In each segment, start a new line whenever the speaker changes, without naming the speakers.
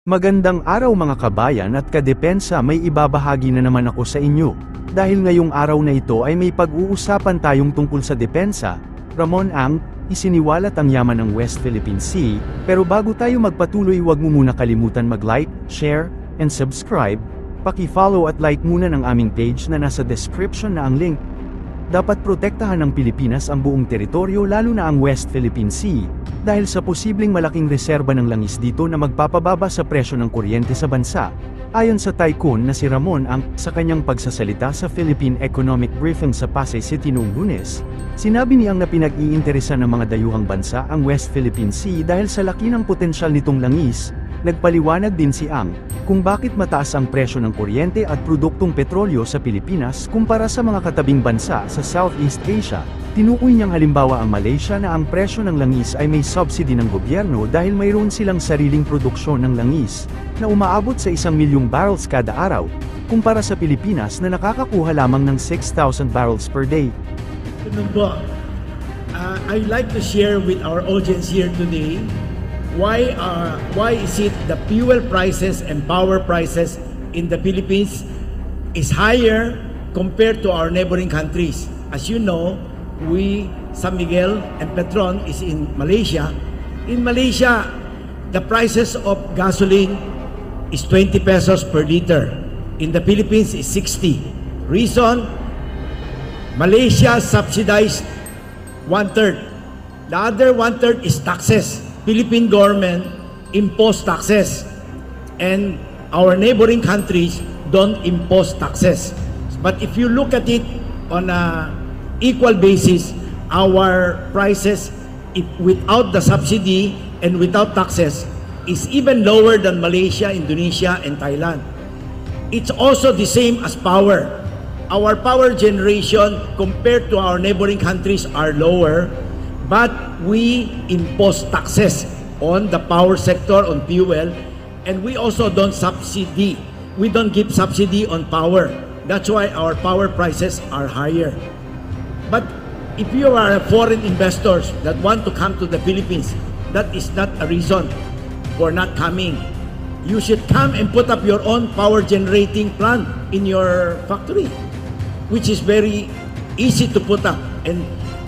Magandang araw mga kabayan at kadepensa, may ibabahagi na naman ako sa inyo. Dahil ngayong araw na ito ay may pag-uusapan tayong tungkol sa depensa. Ramon Ang, isiniwalat ang yaman ng West Philippine Sea, pero bago tayo magpatuloy huwag mo muna kalimutan mag-like, share, and subscribe. Paki-follow at like muna ng aming page na nasa description na ang link. Dapat protektahan ng Pilipinas ang buong teritoryo lalo na ang West Philippine Sea, dahil sa posibleng malaking reserba ng langis dito na magpapababa sa presyo ng kuryente sa bansa. Ayon sa tycoon na si Ramon Ang, sa kanyang pagsasalita sa Philippine Economic Briefing sa Pasay City noong Lunes, sinabi niyang na pinag-iinteresan ng mga dayuhang bansa ang West Philippine Sea dahil sa laki ng potensyal nitong langis. Nagpaliwanag din si Ang, kung bakit mataas ang presyo ng kuryente at produktong petrolyo sa Pilipinas kumpara sa mga katabing bansa sa Southeast Asia. Tinukoy niyang halimbawa ang Malaysia na ang presyo ng langis ay may subsidy ng gobyerno dahil mayroon silang sariling produksyon ng langis, na umaabot sa 1 milyong barrels kada araw, kumpara sa Pilipinas na nakakakuha lamang ng 6,000 barrels per day.
I'd like to share with our audience here today why is it the fuel prices and power prices in the Philippines is higher compared to our neighboring countries. As you know, San Miguel and Petron is in Malaysia. In Malaysia, the prices of gasoline is 20 pesos per liter. In the Philippines is 60. Reason, Malaysia subsidized 1/3. The other 1/3 is taxes. Philippine government impose taxes, and our neighboring countries don't impose taxes. But if you look at it on a equal basis, our prices, without the subsidy and without taxes, is even lower than Malaysia, Indonesia, and Thailand. It's also the same as power. Our power generation compared to our neighboring countries are lower, but we impose taxes on the power sector, on fuel, and we also don't subsidy. We don't give subsidy on power. That's why our power prices are higher. But if you are foreign investors that want to come to the Philippines, that is not a reason for not coming. You should come and put up your own power generating plant in your factory, which is very easy to put up. And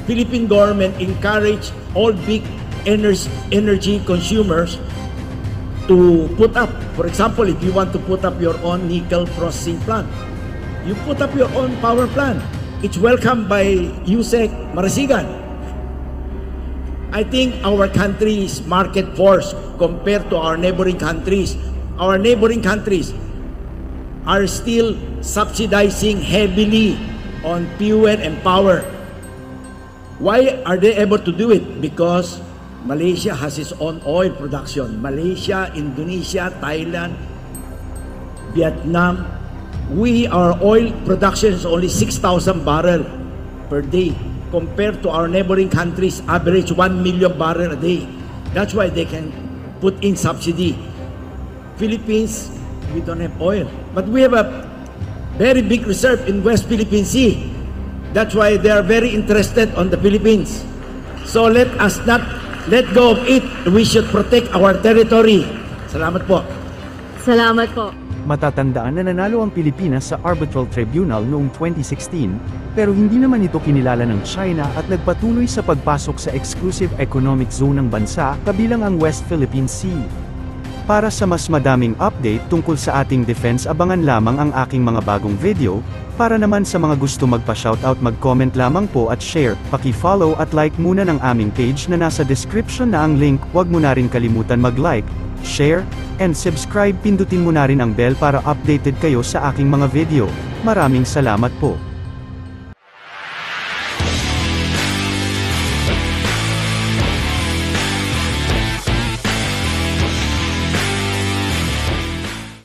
Philippine government encourage all big energy consumers to put up. For example, if you want to put up your own nickel processing plant, you put up your own power plant. It's welcomed by USEC Marasigan. I think our country's market force compared to our neighboring countries are still subsidizing heavily on fuel and power. Why are they able to do it? Because Malaysia has its own oil production. Malaysia, Indonesia, Thailand, Vietnam. Our oil production is only 6,000 barrels per day compared to our neighboring countries average 1 million barrels a day. That's why they can put in subsidy. Philippines, we don't have oil, but we have a very big reserve in West Philippine Sea. That's why they are very interested on the Philippines. So let us not let go of it. We should protect our territory. Salamat po.
Salamat po.
Matatandaan na nanalo ang Pilipinas sa Arbitral Tribunal noong 2016, pero hindi naman ito kinilala ng China at nagpatuloy sa pagpasok sa exclusive economic zone ng bansa kabilang ang West Philippine Sea. Para sa mas madaming update tungkol sa ating defense, abangan lamang ang aking mga bagong video. Para naman sa mga gusto magpa-shoutout, mag-comment lamang po at share, paki-follow at like muna ng aming page na nasa description na ang link. Huwag mo na rin kalimutan mag-like, share, and subscribe. Pindutin mo na rin ang bell para updated kayo sa aking mga video. Maraming salamat po.